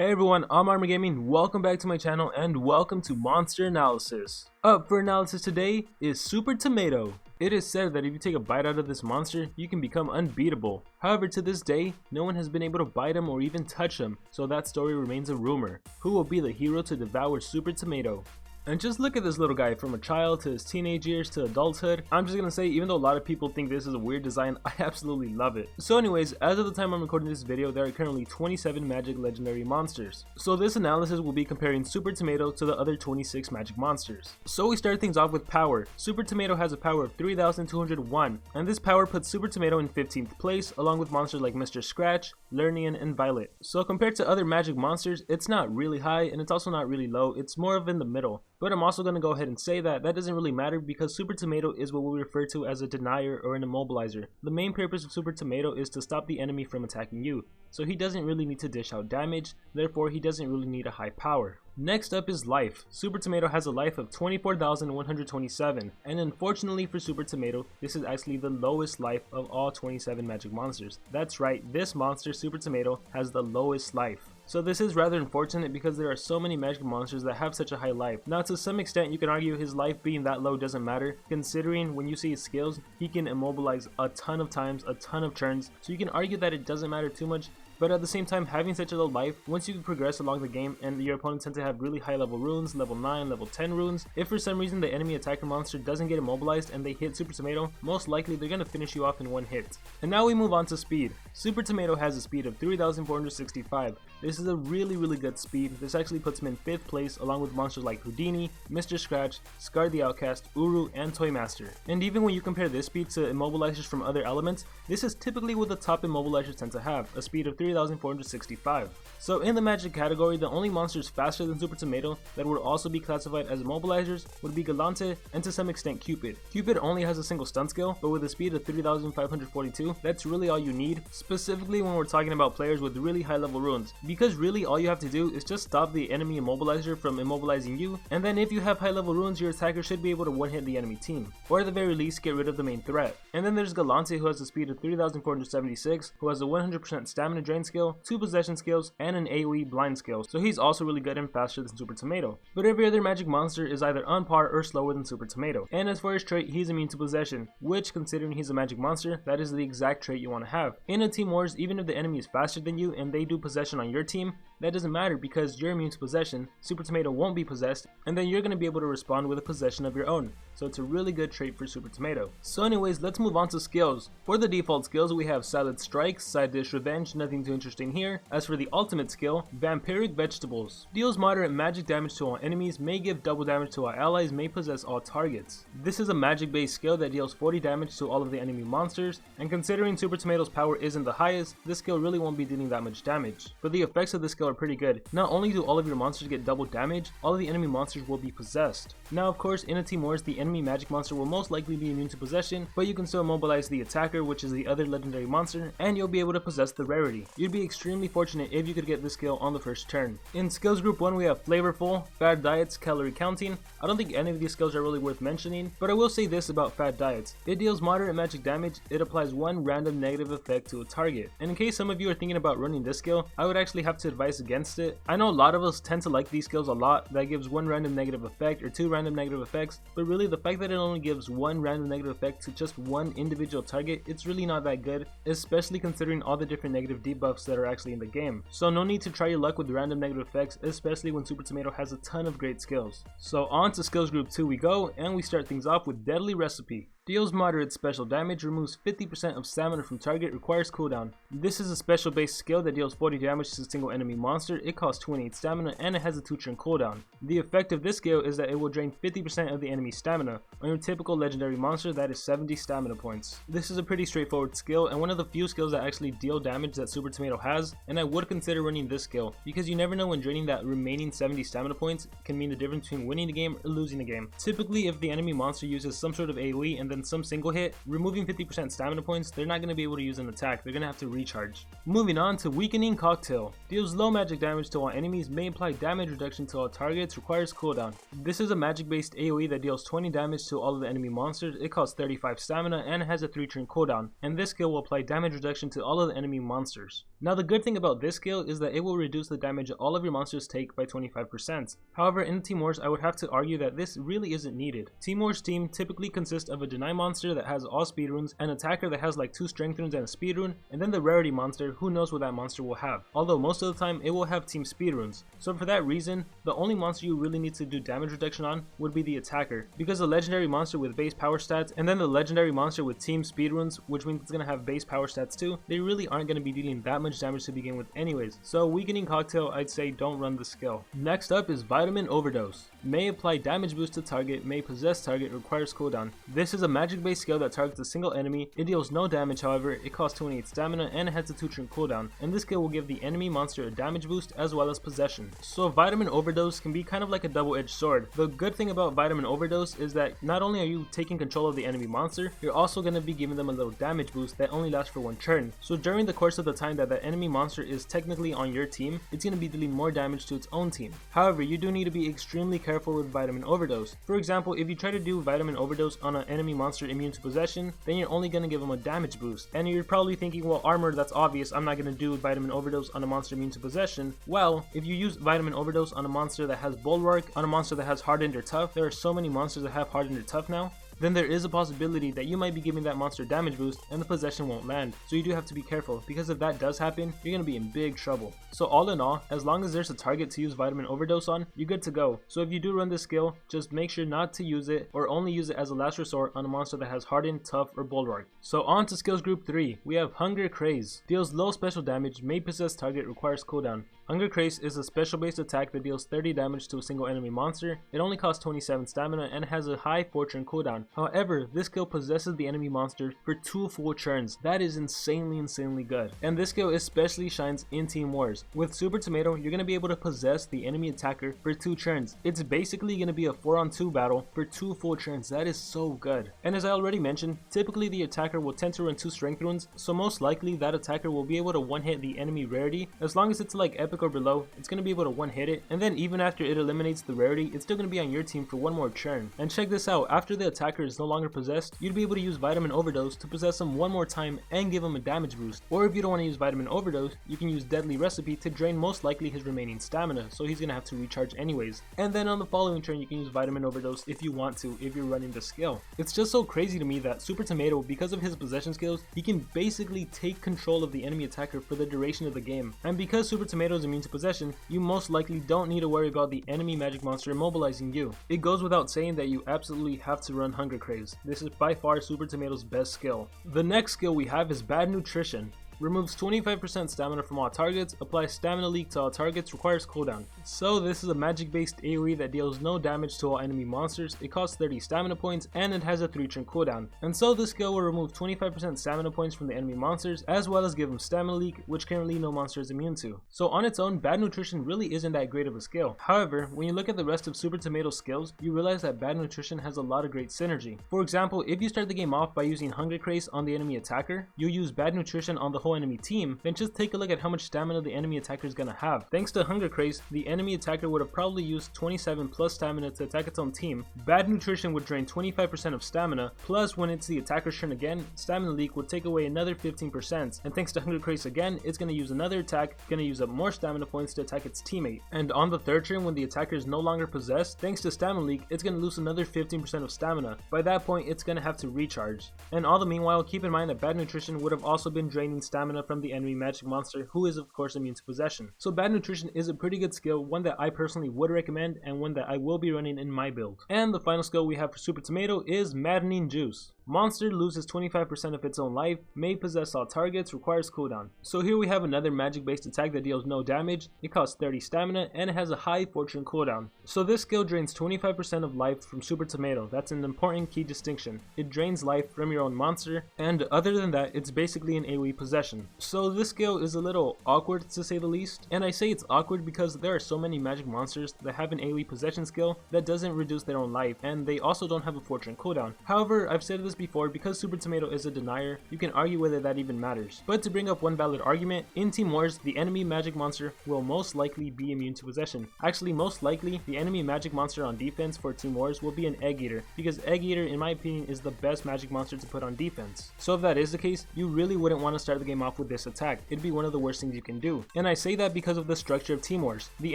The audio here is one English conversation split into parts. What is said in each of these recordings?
Hey everyone, I'm Armor Gaming, welcome back to my channel and welcome to Monster Analysis. Up for analysis today is Super Tomato. It is said that if you take a bite out of this monster, you can become unbeatable. However, to this day, no one has been able to bite him or even touch him, so that story remains a rumor. Who will be the hero to devour Super Tomato? And just look at this little guy, from a child to his teenage years to adulthood. I'm just gonna say, even though a lot of people think this is a weird design, I absolutely love it. So anyways, as of the time I'm recording this video, there are currently 27 magic legendary monsters. So this analysis will be comparing Super Tomato to the other 26 magic monsters. So we start things off with power. Super Tomato has a power of 3,201, and this power puts Super Tomato in 15th place, along with monsters like Mr. Scratch, Lernian, and Violet. So compared to other magic monsters, it's not really high, and it's also not really low, it's more of in the middle. But I'm also going to go ahead and say that doesn't really matter because Super Tomato is what we refer to as a denier or an immobilizer. The main purpose of Super Tomato is to stop the enemy from attacking you, so he doesn't really need to dish out damage, therefore he doesn't really need a high power. Next up is life. Super Tomato has a life of 24,127, and unfortunately for Super Tomato, this is actually the lowest life of all 27 magic monsters. That's right, this monster, Super Tomato, has the lowest life. So this is rather unfortunate because there are so many magic monsters that have such a high life. Now to some extent you can argue his life being that low doesn't matter, considering when you see his skills, he can immobilize a ton of times, a ton of turns, so you can argue that it doesn't matter too much. But at the same time, having such a low life, once you progress along the game and your opponents tend to have really high level runes, level 9, level 10 runes, if for some reason the enemy attacker monster doesn't get immobilized and they hit Super Tomato, most likely they're going to finish you off in one hit. And now we move on to speed. Super Tomato has a speed of 3,465. This is a really good speed. This actually puts him in 5th place along with monsters like Houdini, Mr. Scratch, Scar the Outcast, Uru, and Toymaster. And even when you compare this speed to immobilizers from other elements, this is typically what the top immobilizers tend to have, a speed of 3,465. So in the magic category, the only monsters faster than Super Tomato that would also be classified as immobilizers would be Galante and to some extent Cupid. Cupid only has a single stun skill, but with a speed of 3,542, that's really all you need, specifically when we're talking about players with really high level runes, because really all you have to do is just stop the enemy immobilizer from immobilizing you, and then if you have high level runes, your attacker should be able to one hit the enemy team, or at the very least get rid of the main threat. And then there's Galante, who has a speed of 3,476, who has a 100% stamina drain skill, 2 possession skills, and an AoE blind skill, so he's also really good and faster than Super Tomato. But every other magic monster is either on par or slower than Super Tomato. And as for his trait, he's immune to possession, which considering he's a magic monster, that is the exact trait you want to have. In a team wars, even if the enemy is faster than you and they do possession on your team, that doesn't matter because you're immune to possession, Super Tomato won't be possessed, and then you're going to be able to respond with a possession of your own. So it's a really good trait for Super Tomato. So anyways, let's move on to skills. For the default skills, we have Salad Strike, Side Dish Revenge, nothing too interesting here. As for the ultimate skill, Vampiric Vegetables. Deals moderate magic damage to all enemies, may give double damage to all allies, may possess all targets. This is a magic based skill that deals 40 damage to all of the enemy monsters, and considering Super Tomato's power isn't the highest, this skill really won't be dealing that much damage. But the effects of this skill are pretty good. Not only do all of your monsters get double damage, all of the enemy monsters will be possessed. Now of course, in a team wars, the enemy magic monster will most likely be immune to possession, but you can still immobilize the attacker, which is the other legendary monster, and you'll be able to possess the Rarity. You'd be extremely fortunate if you could get this skill on the first turn. In skills group 1 we have Flavorful, Fad Diets, Calorie Counting. I don't think any of these skills are really worth mentioning, but I will say this about Fad Diets. It deals moderate magic damage, it applies one random negative effect to a target. And in case some of you are thinking about running this skill, I would actually have to advise against it. I know a lot of us tend to like these skills a lot, that gives one random negative effect or 2 random negative effects, but really the fact that it only gives one random negative effect to just one individual target, it's really not that good, especially considering all the different negative debuffs that are actually in the game. So no need to try your luck with random negative effects, especially when Super Tomato has a ton of great skills. So on to skills group 2 we go, and we start things off with Deadly Recipe. Deals moderate special damage, removes 50% of stamina from target, requires cooldown. This is a special based skill that deals 40 damage to a single enemy monster, it costs 28 stamina, and it has a 2-turn cooldown. The effect of this skill is that it will drain 50% of the enemy's stamina. On your typical legendary monster, that is 70 stamina points. This is a pretty straightforward skill, and one of the few skills that actually deal damage that Super Tomato has, and I would consider running this skill, because you never know when draining that remaining 70 stamina points can mean the difference between winning a game or losing a game. Typically, if the enemy monster uses some sort of AoE and then and some single hit, removing 50% stamina points, they're not going to be able to use an attack, they're going to have to recharge. Moving on to Weakening Cocktail. Deals low magic damage to all enemies, may apply damage reduction to all targets, requires cooldown. This is a magic based AoE that deals 20 damage to all of the enemy monsters, it costs 35 stamina and has a 3-turn cooldown, and this skill will apply damage reduction to all of the enemy monsters. Now the good thing about this skill is that it will reduce the damage all of your monsters take by 25%. However, in Team Wars I would have to argue that this really isn't needed. Team Wars team typically consists of a Deny monster that has all speed runes, an attacker that has like 2 strength runes and a speed rune, and then the Rarity monster, who knows what that monster will have. Although most of the time it will have team speed runes. So for that reason, the only monster you really need to do damage reduction on would be the attacker, because the legendary monster with base power stats and then the legendary monster with team speed runes, which means it's going to have base power stats too, they really aren't going to be dealing that much damage to begin with anyways. So Weakening Cocktail, I'd say don't run the skill. Next up is Vitamin Overdose. May apply damage boost to target, may possess target, requires cooldown. This is a magic based skill that targets a single enemy. It deals no damage, however, it costs 28 stamina and it has a 2-turn cooldown, and this skill will give the enemy monster a damage boost as well as possession. So Vitamin Overdose can be kind of like a double-edged sword. The good thing about Vitamin Overdose is that not only are you taking control of the enemy monster, you're also going to be giving them a little damage boost that only lasts for 1 turn. So during the course of the time that the enemy monster is technically on your team, it's going to be dealing more damage to its own team. However, you do need to be extremely careful with Vitamin Overdose. For example, if you try to do Vitamin Overdose on an enemy monster immune to possession, then you're only going to give them a damage boost. And you're probably thinking, well, armor, that's obvious, I'm not going to do Vitamin Overdose on a monster immune to possession. Well, if you use Vitamin Overdose on a monster that has Bulwark, on a monster that has Hardened or Tough, there are so many monsters that have Hardened or Tough now, then there is a possibility that you might be giving that monster damage boost and the possession won't land. So you do have to be careful, because if that does happen, you're going to be in big trouble. So all in all, as long as there's a target to use Vitamin Overdose on, you're good to go. So if you do run this skill, just make sure not to use it or only use it as a last resort on a monster that has Hardened, Tough, or Bulwark. So on to skills group 3, we have Hunger Craze. Deals low special damage, may possess target, requires cooldown. Hunger Craze is a special based attack that deals 30 damage to a single enemy monster. It only costs 27 stamina and has a high 4-turn cooldown. However, this skill possesses the enemy monster for 2 full turns. That is insanely good. And this skill especially shines in Team Wars. With Super Tomato, you're going to be able to possess the enemy attacker for 2 turns. It's basically going to be a 4-on-2 battle for 2 full turns. That is so good. And as I already mentioned, typically the attacker will tend to run 2 strength runes, so most likely that attacker will be able to one-hit the enemy Rarity. As long as it's like epic or below, it's going to be able to one-hit it, and then even after it eliminates the Rarity, it's still going to be on your team for 1 more turn. And check this out, after the attacker is no longer possessed, you'd be able to use Vitamin Overdose to possess him 1 more time and give him a damage boost. Or if you don't want to use Vitamin Overdose, you can use Deadly Recipe to drain most likely his remaining stamina, so he's going to have to recharge anyways. And then on the following turn you can use Vitamin Overdose if you want to, if you're running the skill. It's just so crazy to me that Super Tomato, because of his possession skills, he can basically take control of the enemy attacker for the duration of the game. And because Super Tomato is immune to possession, you most likely don't need to worry about the enemy magic monster immobilizing you. It goes without saying that you absolutely have to run Hunger Craze. This is by far Super Tomato's best skill. The next skill we have is Bad Nutrition. Removes 25% stamina from all targets, applies stamina leak to all targets, requires cooldown. So this is a magic based AoE that deals no damage to all enemy monsters, it costs 30 stamina points, and it has a 3-turn cooldown. And so this skill will remove 25% stamina points from the enemy monsters, as well as give them stamina leak, which currently no monster is immune to. So on its own, Bad Nutrition really isn't that great of a skill. However, when you look at the rest of Super Tomato's skills, you realize that Bad Nutrition has a lot of great synergy. For example, if you start the game off by using Hunger Craze on the enemy attacker, you use Bad Nutrition on the whole enemy team, then just take a look at how much stamina the enemy attacker is gonna have. Thanks to Hunger Craze, the enemy attacker would have probably used 27 plus stamina to attack its own team. Bad Nutrition would drain 25% of stamina, plus when it's the attacker's turn again, Stamina Leak would take away another 15%, and thanks to Hunger Craze again, it's gonna use another attack, gonna use up more stamina points to attack its teammate. And on the 3rd turn, when the attacker is no longer possessed, thanks to Stamina Leak, it's gonna lose another 15% of stamina. By that point, it's gonna have to recharge. And all the meanwhile, keep in mind that Bad Nutrition would have also been draining stamina from the enemy magic monster, who is of course immune to possession. So Bad Nutrition is a pretty good skill, one that I personally would recommend and one that I will be running in my build. And the final skill we have for Super Tomato is Maddening Juice. Monster loses 25% of its own life, may possess all targets, requires cooldown. So here we have another magic based attack that deals no damage, it costs 30 stamina, and it has a high fortune cooldown. So this skill drains 25% of life from Super Tomato, that's an important key distinction. It drains life from your own monster, and other than that, it's basically an AoE possession. So this skill is a little awkward to say the least, and I say it's awkward because there are so many magic monsters that have an AoE possession skill that doesn't reduce their own life, and they also don't have a fortune cooldown. However, I've said this before, because Super Tomato is a denier, you can argue whether that even matters. But to bring up one valid argument, in Team Wars, the enemy magic monster will most likely be immune to possession. Actually, most likely, the enemy magic monster on defense for Team Wars will be an Egg Eater, because Egg Eater, in my opinion, is the best magic monster to put on defense. So if that is the case, you really wouldn't want to start the game off with this attack. It'd be one of the worst things you can do. And I say that because of the structure of Team Wars. The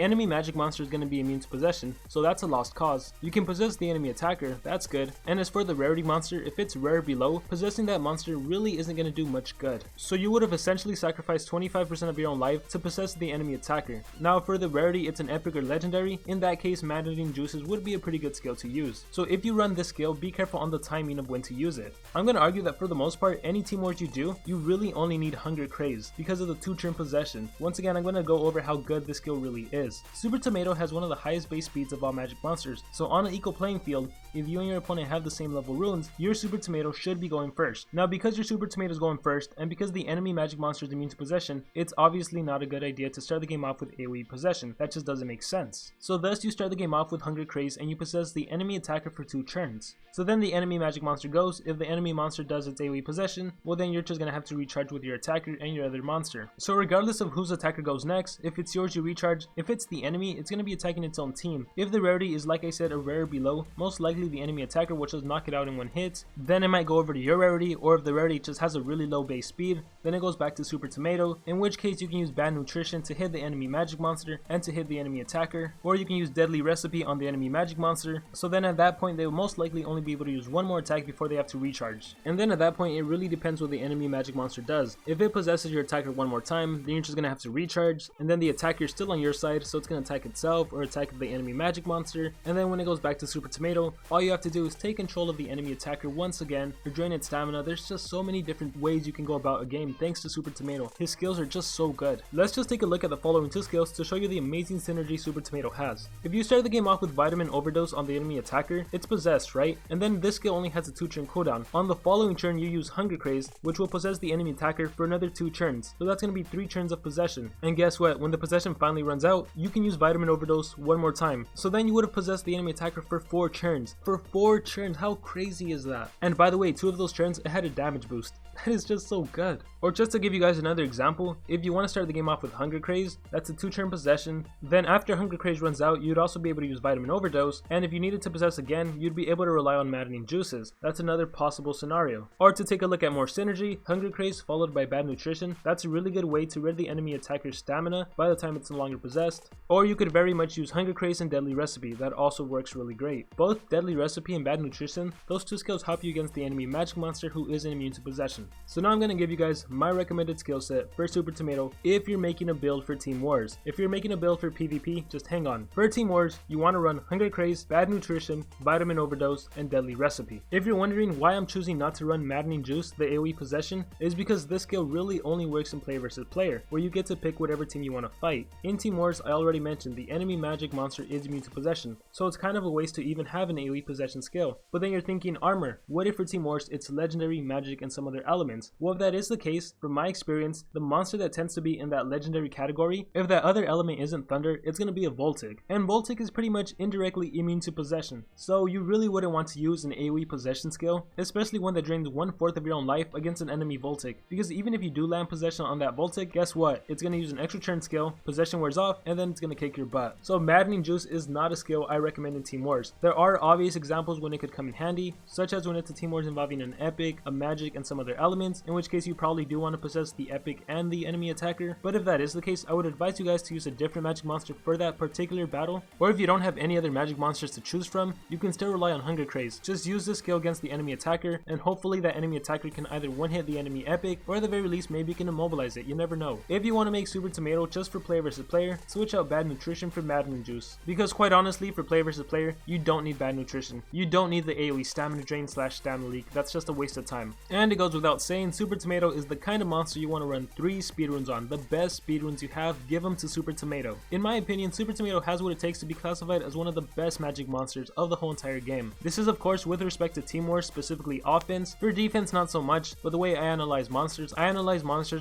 enemy magic monster is going to be immune to possession, so that's a lost cause. You can possess the enemy attacker, that's good. And as for the rarity monster, if it's rare below, possessing that monster really isn't going to do much good. So you would have essentially sacrificed 25% of your own life to possess the enemy attacker. Now for the rarity, it's an epic or legendary. In that case, Maddening Juices would be a pretty good skill to use. So if you run this skill, be careful on the timing of when to use it. I'm going to argue that for the most part, any Team Wars you do, you really only need Hunger Craze because of the 2-turn possession. Once again, I'm going to go over how good this skill really is. Super Tomato has one of the highest base speeds of all magic monsters, so on an equal playing field, if you and your opponent have the same level runes, your Super Tomato should be going first. Now because your Super Tomato is going first, and because the enemy magic monster is immune to possession, it's obviously not a good idea to start the game off with AoE possession. That just doesn't make sense. So thus you start the game off with Hunger Craze and you possess the enemy attacker for 2 turns. So then the enemy magic monster goes. If the enemy monster does its AoE possession, well then you're just gonna have to recharge with your attacker and your other monster. So regardless of whose attacker goes next, if it's yours you recharge, if it's the enemy, it's gonna be attacking its own team. If the rarity is, like I said, a rare below, most likely the enemy attacker will just knock it out in 1 hit. Then it might go over to your rarity, or if the rarity just has a really low base speed, then it goes back to Super Tomato, in which case you can use Bad Nutrition to hit the enemy magic monster and to hit the enemy attacker, or you can use Deadly Recipe on the enemy magic monster. So then at that point they will most likely only be able to use 1 more attack before they have to recharge. And then at that point it really depends what the enemy magic monster does. If it possesses your attacker 1 more time, then you're just gonna have to recharge, and then the attacker is still on your side, so it's gonna attack itself or attack the enemy magic monster. And then when it goes back to Super Tomato, all you have to do is take control of the enemy attacker once again, or drain its stamina. There's just so many different ways you can go about a game thanks to Super Tomato. His skills are just so good. Let's just take a look at the following 2 skills to show you the amazing synergy Super Tomato has. If you start the game off with Vitamin Overdose on the enemy attacker, it's possessed, right? And then this skill only has a 2-turn cooldown. On the following turn you use Hunger Craze, which will possess the enemy attacker for another 2 turns. So that's going to be 3 turns of possession. And guess what? When the possession finally runs out, you can use Vitamin Overdose 1 more time. So then you would have possessed the enemy attacker for 4 turns. For 4 turns, how crazy is that? And by the way, 2 of those turns, it had a damage boost. That is just so good. Or just to give you guys another example, if you want to start the game off with Hunger Craze, that's a 2-turn possession. Then after Hunger Craze runs out, you'd also be able to use Vitamin Overdose, and if you needed to possess again, you'd be able to rely on Maddening Juices. That's another possible scenario. Or to take a look at more synergy, Hunger Craze followed by Bad Nutrition, that's a really good way to rid the enemy attacker's stamina by the time it's no longer possessed. Or you could very much use Hunger Craze and Deadly Recipe, that also works really great. Both Deadly Recipe and Bad Nutrition, those 2 skills help you against the enemy magic monster who isn't immune to possession. So now I'm going to give you guys my recommended skill set for Super Tomato if you're making a build for Team Wars. If you're making a build for PvP, just hang on. For Team Wars, you want to run Hunger Craze, Bad Nutrition, Vitamin Overdose, and Deadly Recipe. If you're wondering why I'm choosing not to run Maddening Juice, the AoE possession, is because this skill really only works in player versus player, where you get to pick whatever team you want to fight. In Team Wars, I already mentioned the enemy magic monster is immune to possession, so it's kind of a waste to even have an AoE possession skill. But then you're thinking, armor, what if for Team Wars it's legendary, magic, and some other elements? Well, if that is the case, from my experience, the monster that tends to be in that legendary category, if that other element isn't thunder, it's going to be a Voltic. And Voltic is pretty much indirectly immune to possession. So you really wouldn't want to use an AoE possession skill, especially one that drains 1/4 of your own life against an enemy Voltic. Because even if you do land possession on that Voltic, guess what? It's going to use an extra turn skill, possession wears off, and then it's going to kick your butt. So Maddening Juice is not a skill I recommend in Team Wars. There are obvious examples when it could come in handy, such as when it's a Team Wars involving an epic, a magic, and some other elements, in which case you probably do want to possess the epic and the enemy attacker. But if that is the case, I would advise you guys to use a different magic monster for that particular battle. Or if you don't have any other magic monsters to choose from, you can still rely on Hunger Craze. Just use this skill against the enemy attacker, and hopefully that enemy attacker can either one-hit the enemy epic, or at the very least maybe you can immobilize it, you never know. If you want to make Super Tomato just for player versus player, switch out Bad Nutrition for Maddening Juice. Because quite honestly, for player versus player, you don't need Bad Nutrition. You don't need the AoE stamina drain / stamina leak, that's just a waste of time. And it goes without without saying, Super Tomato is the kind of monster you want to run 3 speedruns on. The best speedruns you have, give them to Super Tomato. In my opinion, Super Tomato has what it takes to be classified as one of the best magic monsters of the whole entire game. This is of course with respect to Team Wars, specifically offense. For defense, not so much, but the way I analyze monsters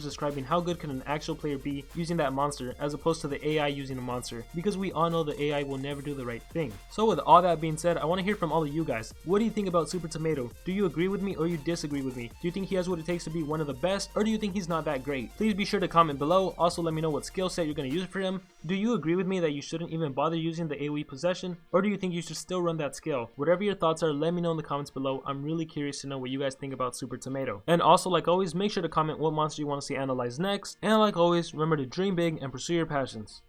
describing how good can an actual player be using that monster as opposed to the AI using a monster, because we all know the AI will never do the right thing. So with all that being said, I want to hear from all of you guys. What do you think about Super Tomato? Do you agree with me or you disagree with me? Do you think he has what it takes to be one of the best, or do you think he's not that great? Please be sure to comment below. Also let me know what skill set you're going to use for him. Do you agree with me that you shouldn't even bother using the AoE possession, or do you think you should still run that skill? Whatever your thoughts are, let me know in the comments below. I'm really curious to know what you guys think about Super Tomato. And also, like always, make sure to comment what monster you want to see analyzed next. And like always, remember to dream big and pursue your passions.